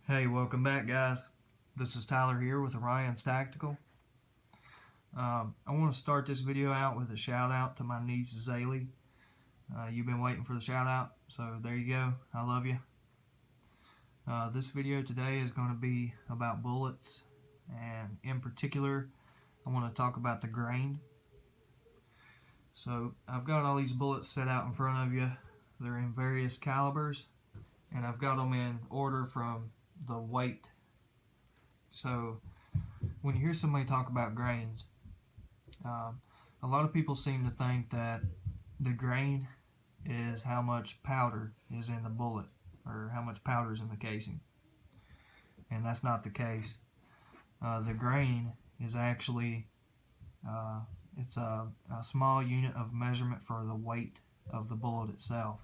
Hey, welcome back, guys. This is Tyler here with Orion's Tactical. I want to start this video out with a shout out to my niece Zaylee. You've been waiting for the shout out, so there you go. I love you. This video today is going to be about bullets, and in particular, I want to talk about the grain. So I've got all these bullets set out in front of you. They're in various calibers, and I've got them in order from the weight. So when you hear somebody talk about grains, a lot of people seem to think that the grain is how much powder is in the bullet or how much powder is in the casing, and that's not the case. The grain is actually it's a small unit of measurement for the weight of the bullet itself.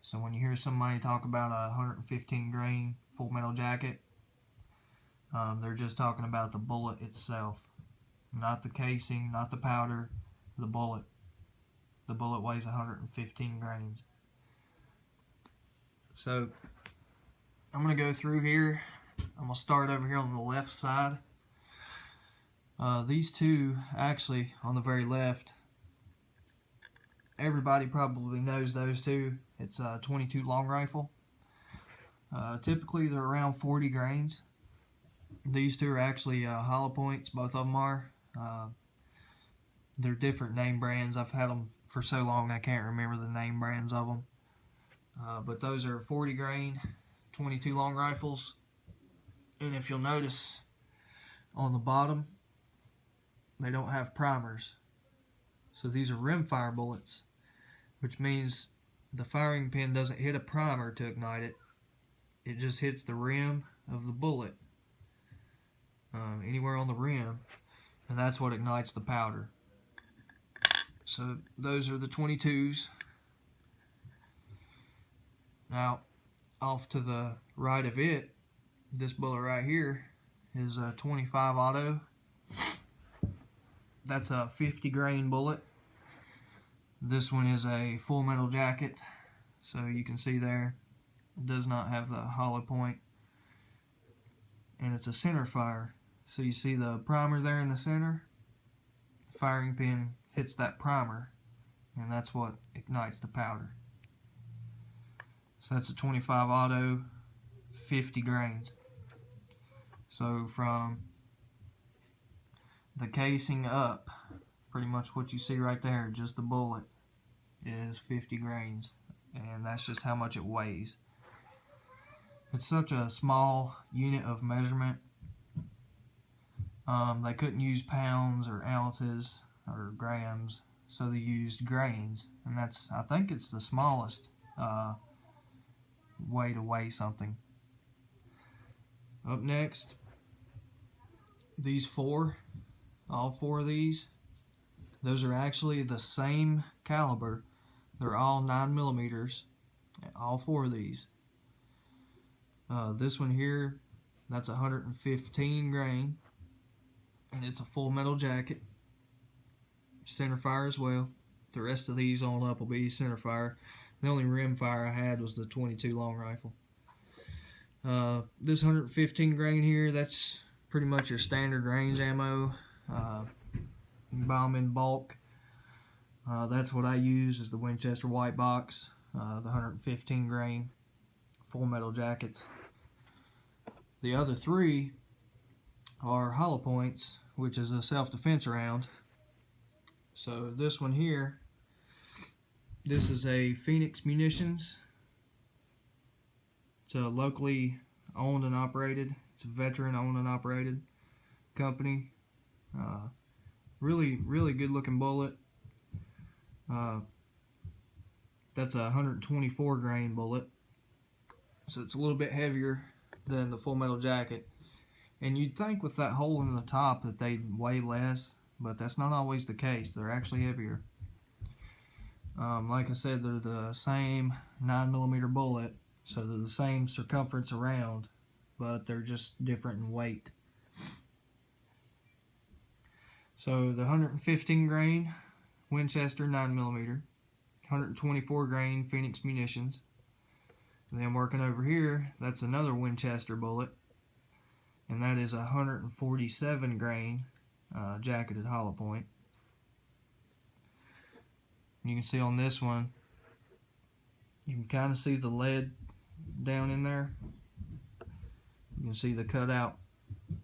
So when you hear somebody talk about a 115 grain full metal jacket, they're just talking about the bullet itself, not the casing, not the powder, the bullet. The bullet weighs 115 grains. So I'm going to go through here. I'm going to start over here on the left side. These two, actually on the very left, everybody probably knows those two. It's a 22 long rifle. Typically they're around 40 grains. These two are actually hollow points, both of them are. They're different name brands. I've had them for so long I can't remember the name brands of them. But those are 40 grain, 22 long rifles. And if you'll notice on the bottom, they don't have primers. So these are rimfire bullets, which means the firing pin doesn't hit a primer to ignite it. It just hits the rim of the bullet, anywhere on the rim, and that's what ignites the powder. So those are the 22s. Now, off to the right of it, this bullet right here is a 25 auto. That's a 50 grain bullet. This one is a full metal jacket, so you can see there it does not have the hollow point, and it's a center fire. So you see the primer there in the center. The firing pin hits that primer, and that's what ignites the powder. So that's a 25 auto, 50 grains. So from the casing up, pretty much what you see right there, just the bullet, is 50 grains, and that's just how much it weighs. It's such a small unit of measurement. They couldn't use pounds or ounces or grams, so they used grains, and I think it's the smallest way to weigh something. Up next, these all four of these, those are actually the same caliber. They're all 9mm, all four of these. This one here, that's 115 grain, and it's a full metal jacket, center fire as well. The rest of these on up will be center fire. The only rim fire I had was the 22 long rifle. This 115 grain here, that's pretty much your standard range ammo. You can buy them in bulk. That's what I use, is the Winchester white box, the 115 grain full metal jackets. The other three are hollow points, which is a self-defense round. So this one here, this is a Phoenix Munitions. It's a locally owned and operated. It's a veteran owned and operated company. Really good looking bullet. That's a 124 grain bullet, so it's a little bit heavier than the full metal jacket. And you'd think with that hole in the top that they'd weigh less, but that's not always the case. They're actually heavier. Like I said, they're the same 9mm bullet, so they're the same circumference around, but they're just different in weight. So the 115 grain Winchester 9mm, 124 grain Phoenix Munitions, And then working over here, that's another Winchester bullet, and that is a 147 grain jacketed hollow point. You can see on this one, you can kind of see the lead down in there. You can see the cutout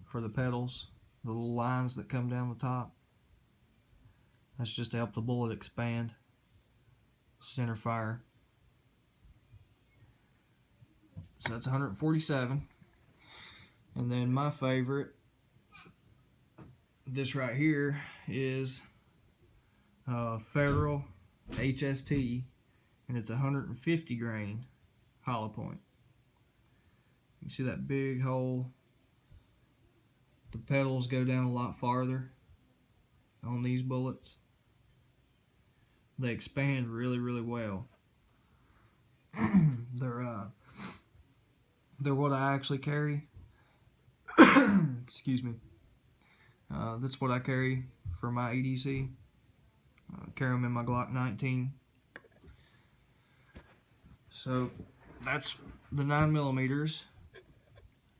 for the petals, the little lines that come down the top. That's just to help the bullet expand. Center fire. So that's 147. And then my favorite, this right here, is Federal HST, and it's 150 grain hollow point. You see that big hole? The petals go down a lot farther on these bullets. They expand really, really well. They're what I actually carry. Excuse me. That's what I carry for my EDC. Carry them in my Glock 19. So that's the 9mm.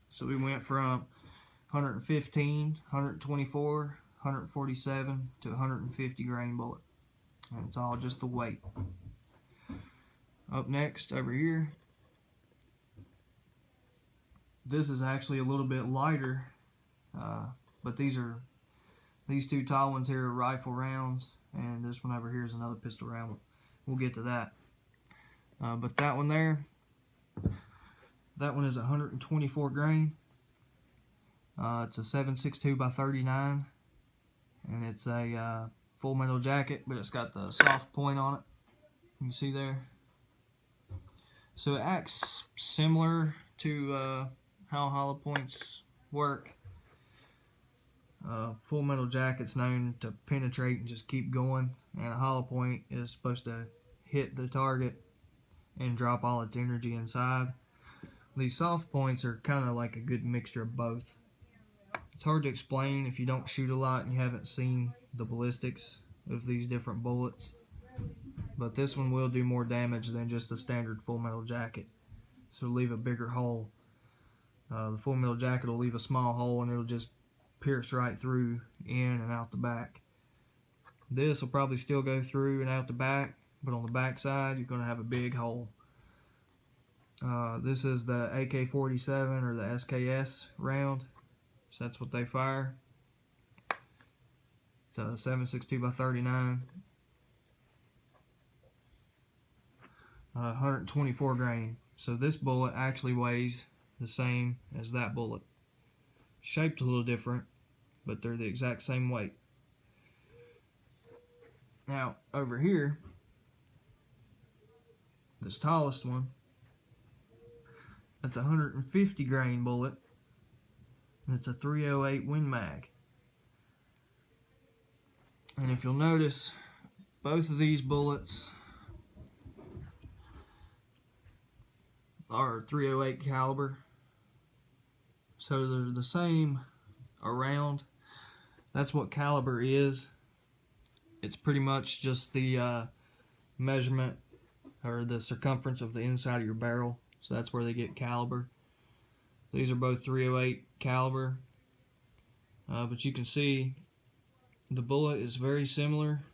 So we went from 115, 124, 147 to 150 grain bullet. And it's all just the weight. Up next, over here, this is actually a little bit lighter, but these two tall ones here are rifle rounds, and this one over here is another pistol round. We'll get to that. But that one there, that one is 124 grain. It's a 7.62 by 39, and it's a full metal jacket, but it's got the soft point on it. You can see there. So it acts similar to how hollow points work. Full metal jacket's known to penetrate and just keep going, and a hollow point is supposed to hit the target and drop all its energy inside. These soft points are kind of like a good mixture of both. It's hard to explain if you don't shoot a lot and you haven't seen the ballistics of these different bullets, but this one will do more damage than just a standard full metal jacket, so leave a bigger hole. The full metal jacket will leave a small hole and it'll just pierce right through, in and out the back. This will probably still go through and out the back, but on the back side you're going to have a big hole. This is the AK-47 or the SKS round, so that's what they fire. It's a 7.62 by 39. 124 grain. So this bullet actually weighs the same as that bullet. Shaped a little different, but they're the exact same weight. Now, over here, this tallest one, that's a 150 grain bullet, and it's a 308 Win Mag. And if you'll notice, both of these bullets are 308 caliber, so they're the same around. That's what caliber is. It's pretty much just the measurement or the circumference of the inside of your barrel, so that's where they get caliber. These are both 308 caliber, but you can see the bullet is very similar.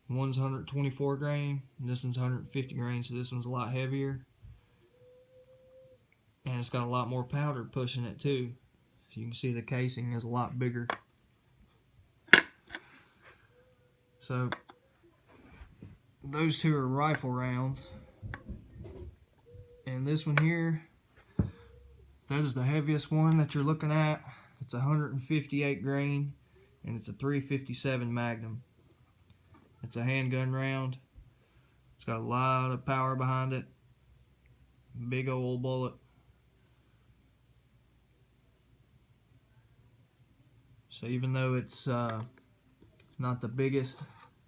One's 124 grain, and this one's 150 grain, so this one's a lot heavier. And it's got a lot more powder pushing it too. So you can see the casing is a lot bigger. So those two are rifle rounds. And this one here, that is the heaviest one that you're looking at. It's 158 grain, and it's a 357 Magnum. It's a handgun round. It's got a lot of power behind it. Big old bullet. So even though it's not the biggest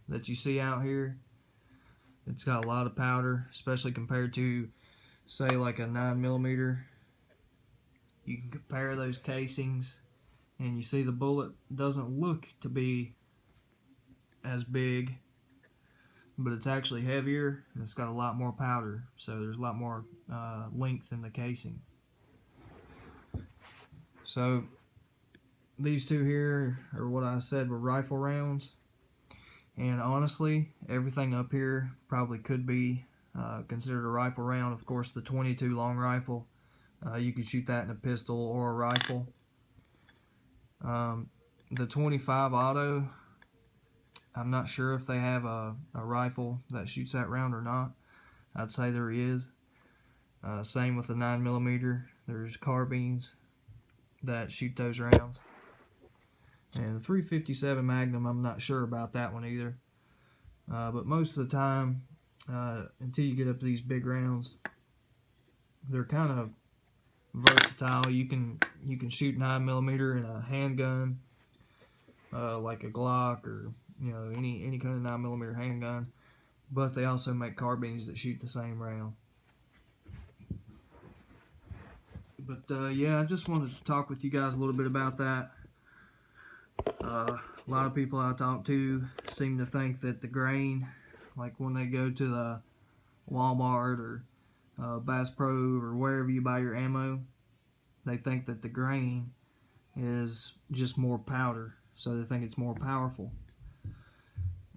that you see out here, it's got a lot of powder, especially compared to, say, like a 9mm. You can compare those casings, and you see the bullet doesn't look to be as big, but it's actually heavier and it's got a lot more powder, so there's a lot more length in the casing. So these two here are what I said were rifle rounds, and honestly everything up here probably could be considered a rifle round. Of course, the 22 long rifle, you could shoot that in a pistol or a rifle. The 25 auto, I'm not sure if they have a rifle that shoots that round or not. I'd say there is. Same with the 9mm. There's carbines that shoot those rounds. And the 357 Magnum, I'm not sure about that one either. But most of the time, until you get up to these big rounds, they're kind of versatile. You can shoot 9mm in a handgun, like a Glock or any kind of 9mm handgun. But they also make carbines that shoot the same round. But yeah, I just wanted to talk with you guys a little bit about that. A lot of people I talk to seem to think that the grain, like when they go to the Walmart or Bass Pro or wherever you buy your ammo, they think that the grain is just more powder, so they think it's more powerful.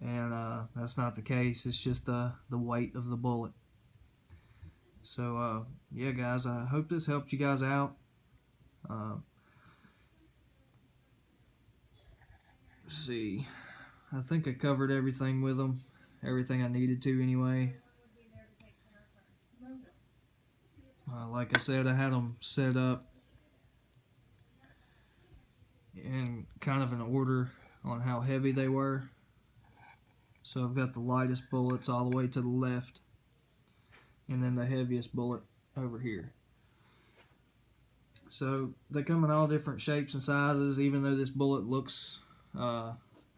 And that's not the case. It's just the weight of the bullet. So yeah, guys, I hope this helped you guys out. Let's see, I think I covered everything with them, everything I needed to anyway. Like I said, I had them set up in kind of an order on how heavy they were. So I've got the lightest bullets all the way to the left, and then the heaviest bullet over here. So they come in all different shapes and sizes. Even though this bullet looks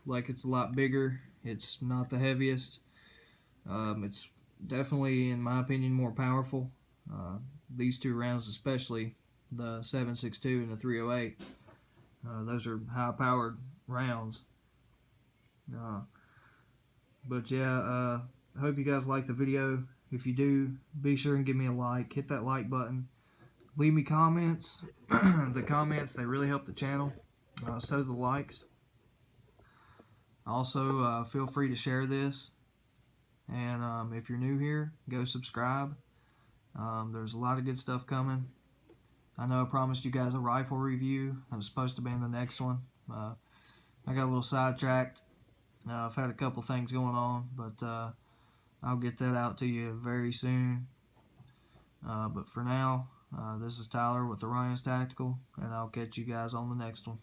like it's a lot bigger, it's not the heaviest. It's definitely, in my opinion, more powerful. These two rounds, especially the 7.62 and the 308, those are high-powered rounds. But yeah, I hope you guys like the video. If you do, be sure and give me a like. Hit that like button. Leave me comments. The comments, they really help the channel. So do the likes. Also, feel free to share this. And if you're new here, go subscribe. There's a lot of good stuff coming. I know I promised you guys a rifle review. I was supposed to be in the next one. I got a little sidetracked. I've had a couple things going on, but I'll get that out to you very soon. But for now, this is Tyler with Orion's Tactical, and I'll catch you guys on the next one.